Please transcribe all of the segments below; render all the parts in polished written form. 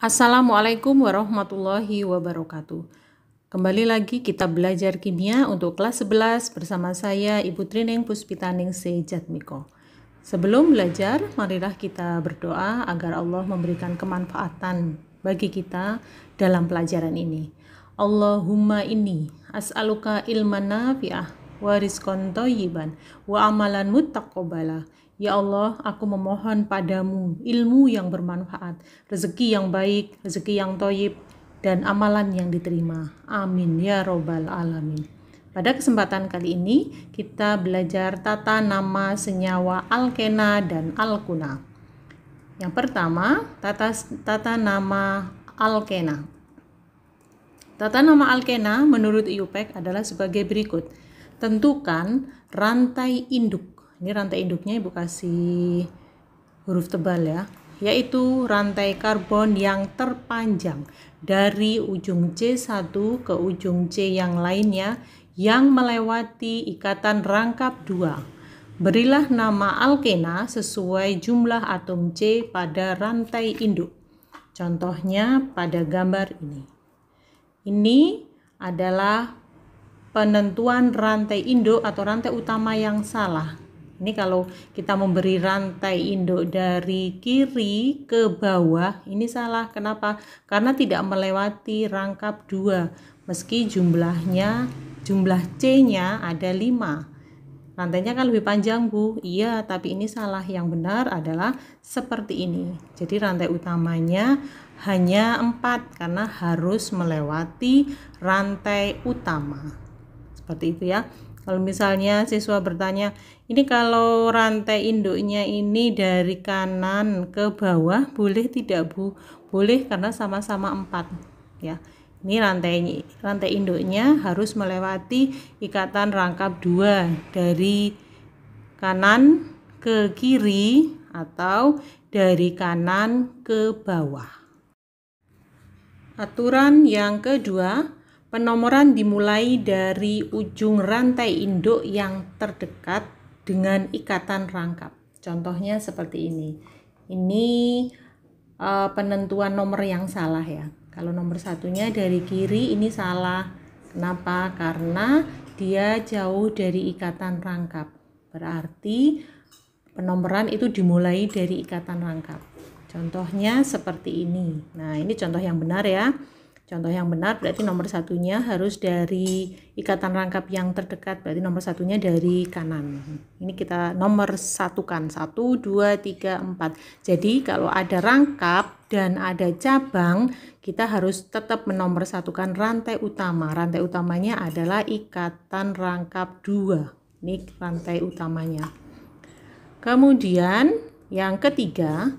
Assalamualaikum warahmatullahi wabarakatuh. Kembali lagi kita belajar kimia untuk kelas 11 bersama saya Ibu Trining Puspitaning C. Jatmiko. Sebelum belajar, marilah kita berdoa agar Allah memberikan kemanfaatan bagi kita dalam pelajaran ini. Allahumma inni as'aluka ilman nafi'ah wa rizqan thayyiban wa amalan muttaqabbala. Ya Allah, aku memohon padamu ilmu yang bermanfaat, rezeki yang baik, rezeki yang thayyib, dan amalan yang diterima. Amin ya robbal alamin. Pada kesempatan kali ini kita belajar tata nama senyawa alkena dan alkuna. Yang pertama, tata nama alkena. Tata nama alkena menurut IUPAC adalah sebagai berikut. Tentukan rantai induk. Ini rantai induknya Ibu kasih huruf tebal ya, yaitu rantai karbon yang terpanjang dari ujung C1 ke ujung C yang lainnya yang melewati ikatan rangkap 2. Berilah nama alkena sesuai jumlah atom C pada rantai induk. Contohnya pada gambar ini. Ini adalah penentuan rantai induk atau rantai utama yang salah. Ini kalau kita memberi rantai induk dari kiri ke bawah, ini salah. Kenapa? Karena tidak melewati rangkap 2. Meski jumlah C-nya ada 5. Rantainya kan lebih panjang, Bu. Iya, tapi ini salah. Yang benar adalah seperti ini. Jadi rantai utamanya hanya 4 karena harus melewati rantai utama. Seperti itu ya. Kalau misalnya siswa bertanya, ini kalau rantai induknya ini dari kanan ke bawah, boleh tidak Bu? Boleh karena sama-sama 4 ya. Ini rantai induknya harus melewati ikatan rangkap 2 dari kanan ke kiri atau dari kanan ke bawah. Aturan yang kedua, penomoran dimulai dari ujung rantai induk yang terdekat dengan ikatan rangkap. Contohnya seperti ini. Ini penentuan nomor yang salah ya. Kalau nomor satunya dari kiri ini salah. Kenapa? Karena dia jauh dari ikatan rangkap. Berarti penomoran itu dimulai dari ikatan rangkap. Contohnya seperti ini. Nah, ini contoh yang benar ya. Contoh yang benar berarti nomor satunya harus dari ikatan rangkap yang terdekat, berarti nomor satunya dari kanan. Ini kita nomor satukan, 1, 2, 3, 4. Jadi kalau ada rangkap dan ada cabang, kita harus tetap menomorsatukan rantai utama. Rantai utamanya adalah ikatan rangkap 2. Ini rantai utamanya. Kemudian yang ketiga,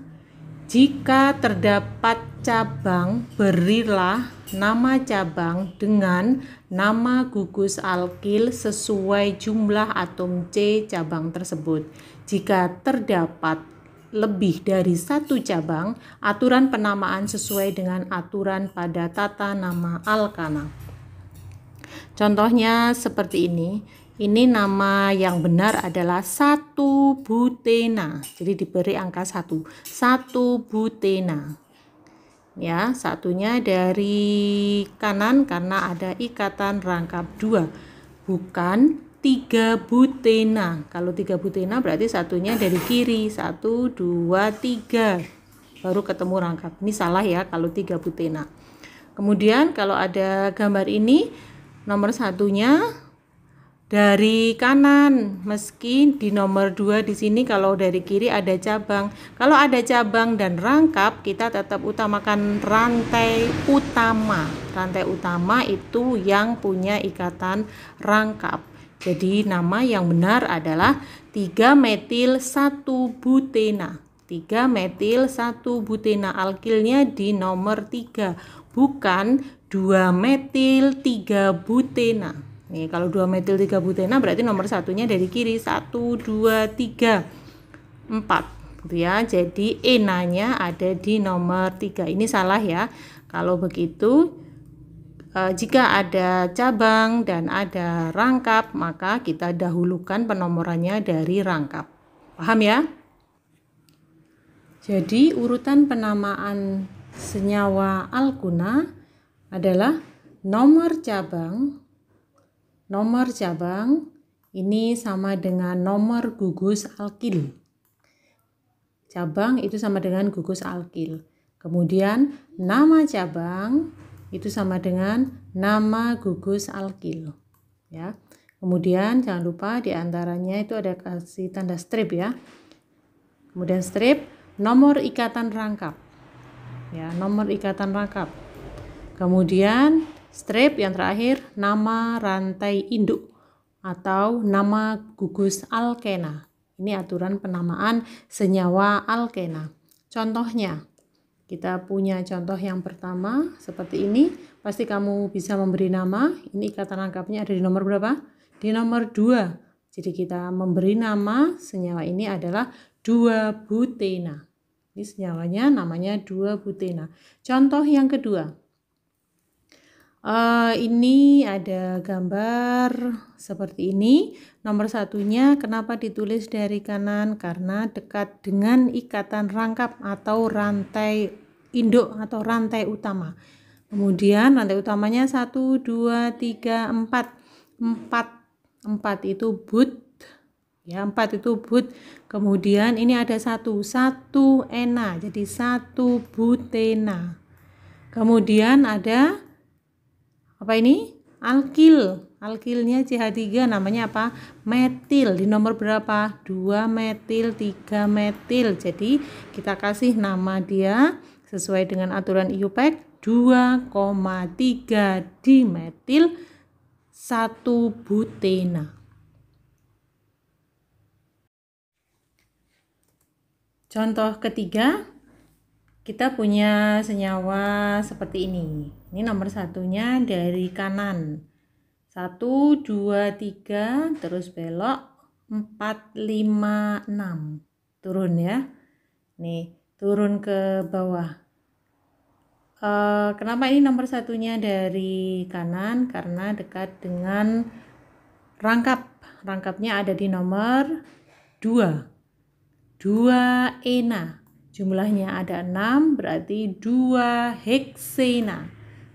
jika terdapat cabang, berilah nama cabang dengan nama gugus alkil sesuai jumlah atom C cabang tersebut. Jika terdapat lebih dari 1 cabang, aturan penamaan sesuai dengan aturan pada tata nama alkana. Contohnya seperti ini. Ini nama yang benar adalah 1-butena. Jadi diberi angka 1. 1-butena. Ya, satunya dari kanan karena ada ikatan rangkap 2. Bukan 3-butena. Kalau 3-butena berarti satunya dari kiri. 1, 2, 3. Baru ketemu rangkap. Ini salah ya kalau 3-butena. Kemudian kalau ada gambar ini, nomor satunya dari kanan, meski di nomor 2 di sini kalau dari kiri ada cabang. Kalau ada cabang dan rangkap, kita tetap utamakan rantai utama. Rantai utama itu yang punya ikatan rangkap. Jadi nama yang benar adalah 3-metil 1-butena. 3-metil 1-butena, alkilnya di nomor 3, bukan 2-metil 3-butena. Nih, kalau 2-metil 3-butena berarti nomor satunya dari kiri. 1, 2, 3, 4 gitu ya. Jadi enanya ada di nomor 3. Ini salah ya. Kalau begitu, jika ada cabang dan ada rangkap, maka kita dahulukan penomorannya dari rangkap. Paham ya? Jadi urutan penamaan senyawa alkuna adalah nomor cabang ini sama dengan nomor gugus alkil. Cabang itu sama dengan gugus alkil. Kemudian nama cabang itu sama dengan nama gugus alkil. Ya. Kemudian jangan lupa di antaranya itu ada kasih tanda strip ya. Kemudian strip nomor ikatan rangkap. Ya, nomor ikatan rangkap. Kemudian strip yang terakhir nama rantai induk atau nama gugus alkena. Ini aturan penamaan senyawa alkena. Contohnya, kita punya contoh yang pertama seperti ini. Pasti kamu bisa memberi nama. Ini ikatan rangkapnya ada di nomor berapa? Di nomor 2. Jadi kita memberi nama senyawa ini adalah 2-butena. Ini senyawanya namanya 2-butena. Contoh yang kedua. Ini ada gambar seperti ini. Nomor satunya kenapa ditulis dari kanan? Karena dekat dengan ikatan rangkap atau rantai induk atau rantai utama. Kemudian rantai utamanya 1, 2, 3, 4. 4 itu but. Ya, 4 itu but. Kemudian ini ada 1 ena. Jadi 1 butena. Kemudian ada apa ini? Alkil. Alkilnya CH3 namanya apa? Metil. Di nomor berapa? 2 metil, 3 metil. Jadi kita kasih nama dia sesuai dengan aturan IUPAC 2,3 dimetil 1 butena. Contoh ketiga, kita punya senyawa seperti ini. Ini nomor satunya dari kanan. 1, 2, 3, terus belok 4, 5, 6. Turun ya. Nih, turun ke bawah. Kenapa ini nomor satunya dari kanan? Karena dekat dengan rangkap. Rangkapnya ada di nomor 2. 2 ena. Jumlahnya ada 6, berarti 2 heksena.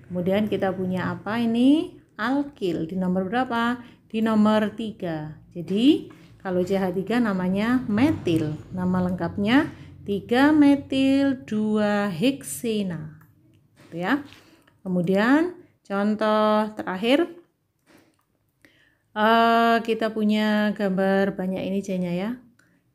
Kemudian kita punya apa ini? Alkil. Di nomor berapa? Di nomor 3. Jadi kalau CH3 namanya metil. Nama lengkapnya 3 metil 2 heksena. Gitu ya. Kemudian contoh terakhir, kita punya gambar banyak ini C-nya ya.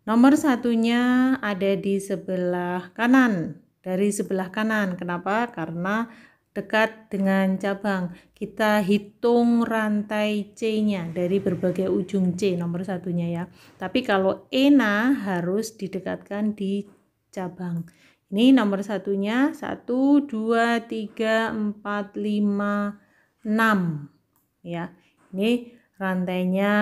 Nomor satunya ada di sebelah kanan, dari sebelah kanan. Kenapa? Karena dekat dengan cabang. Kita hitung rantai C-nya dari berbagai ujung C, nomor satunya ya. Tapi kalau ena harus didekatkan di cabang. Ini nomor satunya 1, 2, 3, 4, 5, 6. Ya, ini rantainya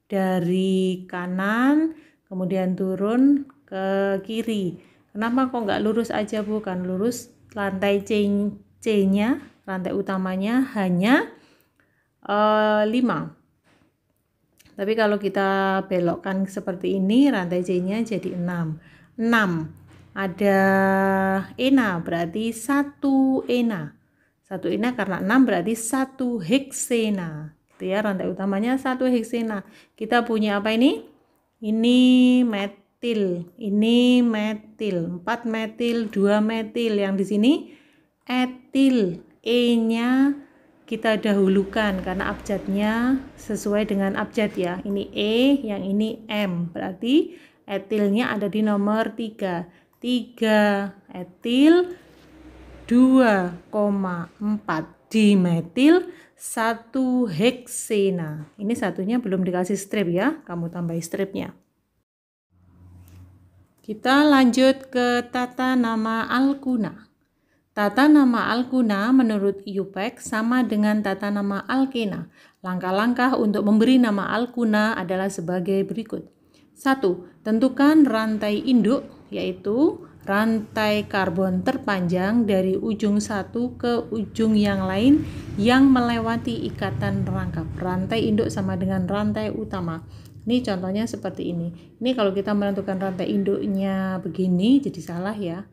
dari kanan kemudian turun ke kiri. Kenapa kok nggak lurus aja, bukan lurus? Lantai C-nya, rantai utamanya hanya 5. Tapi kalau kita belokkan seperti ini, rantai C-nya jadi 6. 6 ada ena, berarti 1 ena. 1 ena karena 6 berarti 1 heksena. Ya, rantai utamanya 1 heksena. Kita punya apa ini? Ini metil, ini metil, 4 metil, 2 metil. Yang di sini etil, E-nya kita dahulukan karena abjadnya sesuai dengan abjad ya. Ini E, yang ini M. Berarti etilnya ada di nomor 3. 3 etil 2,4 dimetil 1 heksena. Ini satunya belum dikasih strip ya, kamu tambahi stripnya. Kita lanjut ke tata nama alkuna. Tata nama alkuna menurut IUPAC sama dengan tata nama alkena. Langkah-langkah untuk memberi nama alkuna adalah sebagai berikut. 1. Tentukan rantai induk, yaitu rantai karbon terpanjang dari ujung satu ke ujung yang lain yang melewati ikatan rangkap. Rantai induk sama dengan rantai utama. Ini contohnya seperti ini. Ini kalau kita menentukan rantai induknya begini jadi salah ya.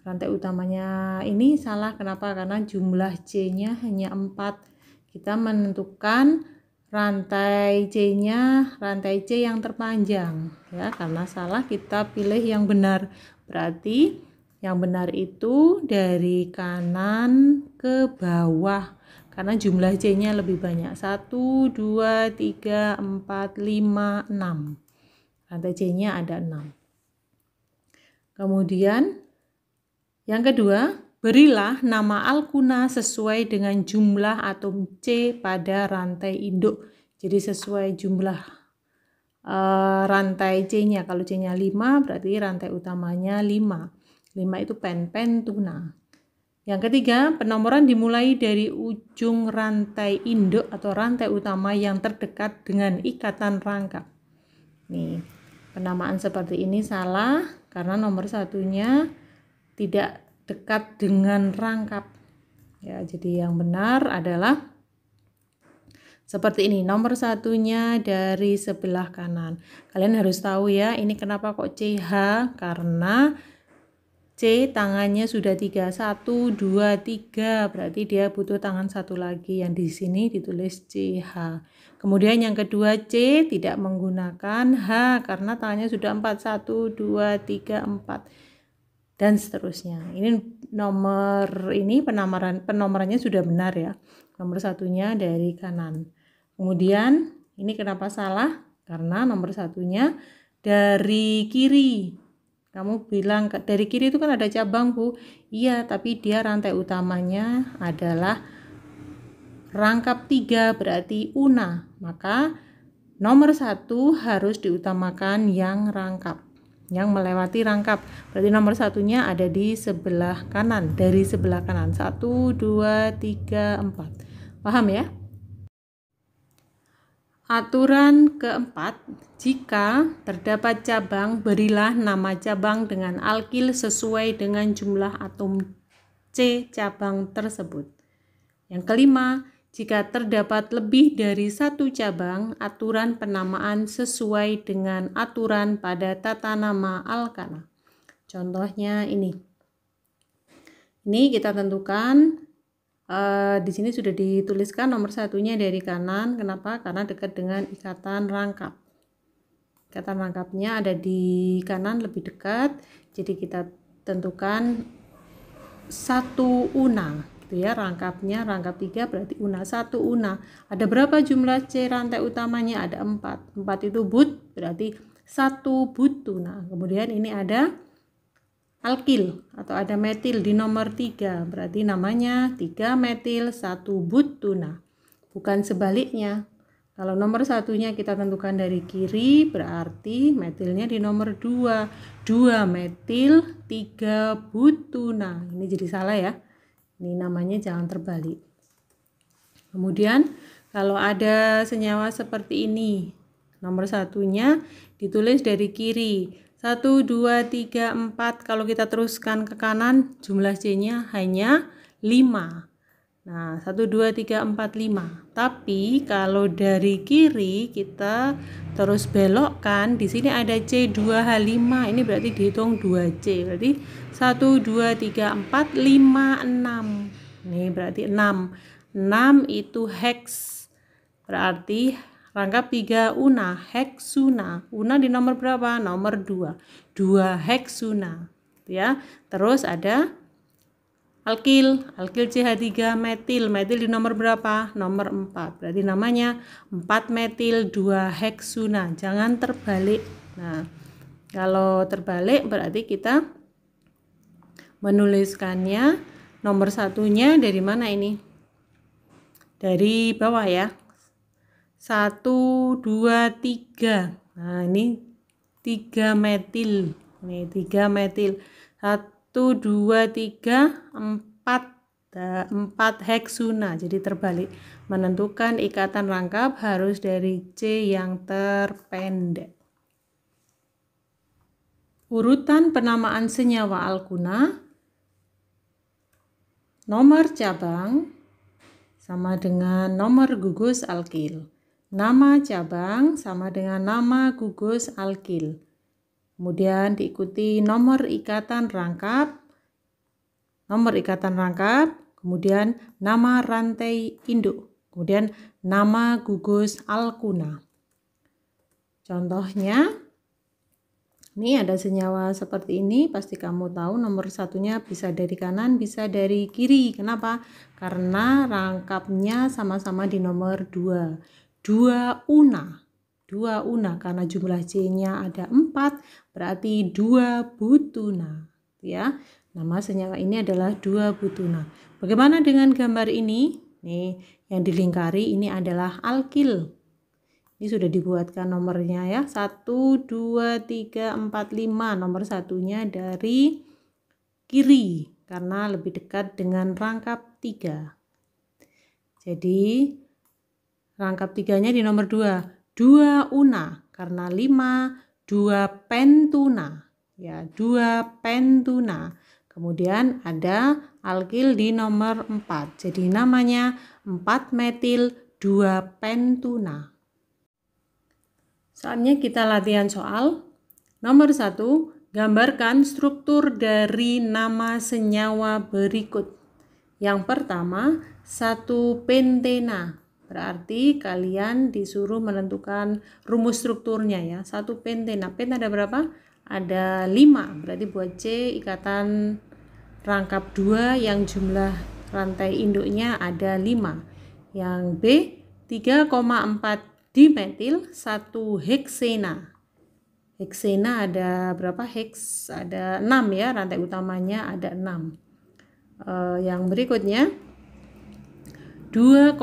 Rantai utamanya ini salah, kenapa? Karena jumlah C-nya hanya 4. Kita menentukan rantai C-nya, rantai C yang terpanjang ya. Karena salah kita pilih yang benar. Berarti yang benar itu dari kanan ke bawah. Karena jumlah C-nya lebih banyak. 1, 2, 3, 4, 5, 6. Rantai C-nya ada 6. Kemudian yang kedua, berilah nama alkuna sesuai dengan jumlah atom C pada rantai induk. Jadi sesuai jumlah rantai C-nya. Kalau C-nya 5 berarti rantai utamanya 5. 5 itu pentuna. Yang ketiga, penomoran dimulai dari ujung rantai induk atau rantai utama yang terdekat dengan ikatan rangkap. Nih, penamaan seperti ini salah karena nomor satunya tidak dekat dengan rangkap. Ya, jadi yang benar adalah seperti ini. Nomor satunya dari sebelah kanan. Kalian harus tahu ya, ini kenapa kok CH? Karena C tangannya sudah 3, 1, 2, 3. Berarti dia butuh tangan satu lagi. Yang di sini ditulis CH. Kemudian yang kedua C tidak menggunakan H karena tangannya sudah 4, 1, 2, 3, 4. Dan seterusnya. Ini nomor ini penomorannya sudah benar ya. Nomor satunya dari kanan. Kemudian ini kenapa salah? Karena nomor satunya dari kiri. Kamu bilang dari kiri itu kan ada cabang, Bu. Iya, tapi dia rantai utamanya adalah rangkap 3 berarti una. Maka nomor 1 harus diutamakan yang rangkap, yang melewati rangkap. Berarti nomor satunya ada di sebelah kanan, dari sebelah kanan. 1, 2, 3, 4. Paham ya? Aturan keempat, jika terdapat cabang, berilah nama cabang dengan alkil sesuai dengan jumlah atom C cabang tersebut. Yang kelima, jika terdapat lebih dari satu cabang, aturan penamaan sesuai dengan aturan pada tata nama alkana. Contohnya ini. Ini kita tentukan, di sini sudah dituliskan nomor satunya dari kanan. Kenapa? Karena dekat dengan ikatan rangkap. Ikatan rangkapnya ada di kanan lebih dekat. Jadi kita tentukan 1 una. Ya, rangkapnya rangkap 3 berarti una. 1 una. Ada berapa jumlah C rantai utamanya? Ada 4. 4 itu but berarti 1 butuna. Kemudian ini ada alkil atau ada metil di nomor 3 berarti namanya 3 metil 1 butuna. Bukan sebaliknya. Kalau nomor satunya kita tentukan dari kiri berarti metilnya di nomor 2. 2 metil 3 butuna. Ini jadi salah ya. Ini namanya jangan terbalik. Kemudian kalau ada senyawa seperti ini, nomor satunya ditulis dari kiri. 1, 2, 3, 4. Kalau kita teruskan ke kanan, jumlah C-nya hanya 5. Nah, 1, 2, 3, 4, 5. Tapi kalau dari kiri kita terus belokkan, di sini ada C2H5. Ini berarti dihitung 2C. Berarti 1, 2, 3, 4, 5, 6. Ini berarti 6. 6 itu hex. Berarti rangkap 3 una, heksuna. Una di nomor berapa? Nomor 2. 2 heksuna. Ya. Terus ada alkil CH3 metil. Metil di nomor berapa? Nomor 4. Berarti namanya 4 metil 2 heksuna. Jangan terbalik. Nah, kalau terbalik berarti kita menuliskannya nomor satunya dari mana ini? Dari bawah ya. 1, 2, 3. Nah, ini 3 metil. Nih, 3 metil. 1, 2, 3, 4. 4 heksuna. Jadi terbalik. Menentukan ikatan rangkap harus dari C yang terpendek. Urutan penamaan senyawa alkuna. Nomor cabang sama dengan nomor gugus alkil. Nama cabang sama dengan nama gugus alkil. Kemudian diikuti nomor ikatan rangkap nomor ikatan rangkap, kemudian nama rantai induk, kemudian nama gugus alkuna. Contohnya, ini ada senyawa seperti ini, pasti kamu tahu nomor satunya bisa dari kanan, bisa dari kiri. Kenapa? Karena rangkapnya sama-sama di nomor 2. 2 una. 2 una, karena jumlah C-nya ada 4, berarti 2 butuna. Ya, nama senyawa ini adalah 2 butuna. Bagaimana dengan gambar ini? Nih, yang dilingkari ini adalah alkil. Ini sudah dibuatkan nomornya ya. 1, 2, 3, 4, 5. Nomor satunya dari kiri karena lebih dekat dengan rangkap 3. Jadi rangkap 3-nya di nomor 2. 2 una karena 5, 2 pentuna. Ya, 2 pentuna. Kemudian ada alkil di nomor 4. Jadi namanya 4 metil 2 pentuna. Saatnya kita latihan soal. Nomor 1, gambarkan struktur dari nama senyawa berikut. Yang pertama, 1 pentena. Berarti kalian disuruh menentukan rumus strukturnya ya. 1 pentena. Pen ada berapa? Ada 5. Berarti buat C ikatan rangkap 2 yang jumlah rantai induknya ada 5. Yang B, 3,4 dimetil 1 heksena. Heksena ada berapa? Heks ada 6 ya, rantai utamanya ada 6. Yang berikutnya 2,2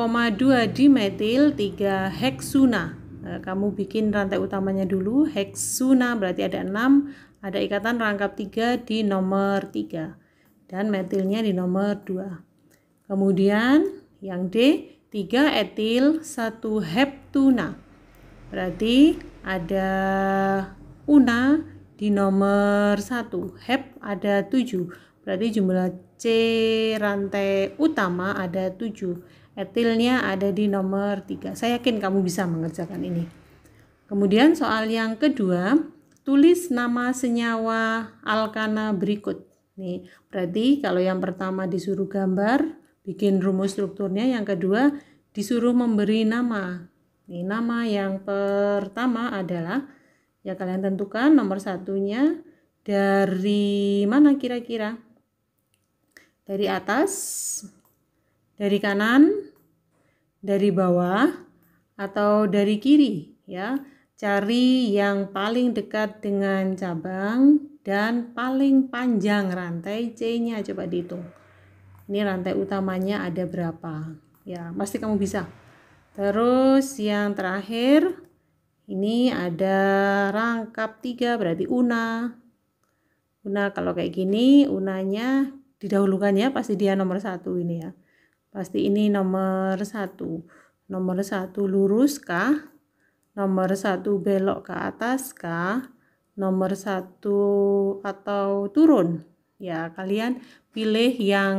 dimetil 3 heksuna. Kamu bikin rantai utamanya dulu, heksuna berarti ada 6, ada ikatan rangkap 3 di nomor 3 dan metilnya di nomor 2. Kemudian yang D, 3 etil 1 heptuna. Berarti ada una di nomor 1. Hep ada 7. Berarti jumlah C rantai utama ada 7. Etilnya ada di nomor 3. Saya yakin kamu bisa mengerjakan ini. Kemudian soal yang kedua, tulis nama senyawa alkana berikut. Nih, berarti kalau yang pertama disuruh gambar, bikin rumus strukturnya, yang kedua disuruh memberi nama. Nih, nama yang pertama adalah, ya kalian tentukan nomor satunya dari mana kira-kira? Dari atas, dari kanan, dari bawah, atau dari kiri ya. Cari yang paling dekat dengan cabang dan paling panjang rantai C-nya, coba dihitung. Ini rantai utamanya ada berapa? Ya, pasti kamu bisa. Terus yang terakhir, ini ada rangkap 3, berarti una. Una kalau kayak gini, unanya didahulukan ya, pasti dia nomor 1 ini ya. Pasti ini nomor 1. Nomor 1 lurus kah? Nomor 1 belok ke atas kah? Nomor 1 atau turun? Ya, kalian pilih yang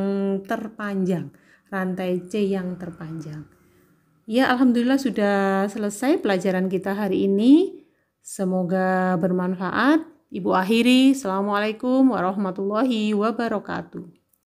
terpanjang, rantai C yang terpanjang. Ya, alhamdulillah sudah selesai pelajaran kita hari ini. Semoga bermanfaat. Ibu akhiri, Assalamualaikum warahmatullahi wabarakatuh.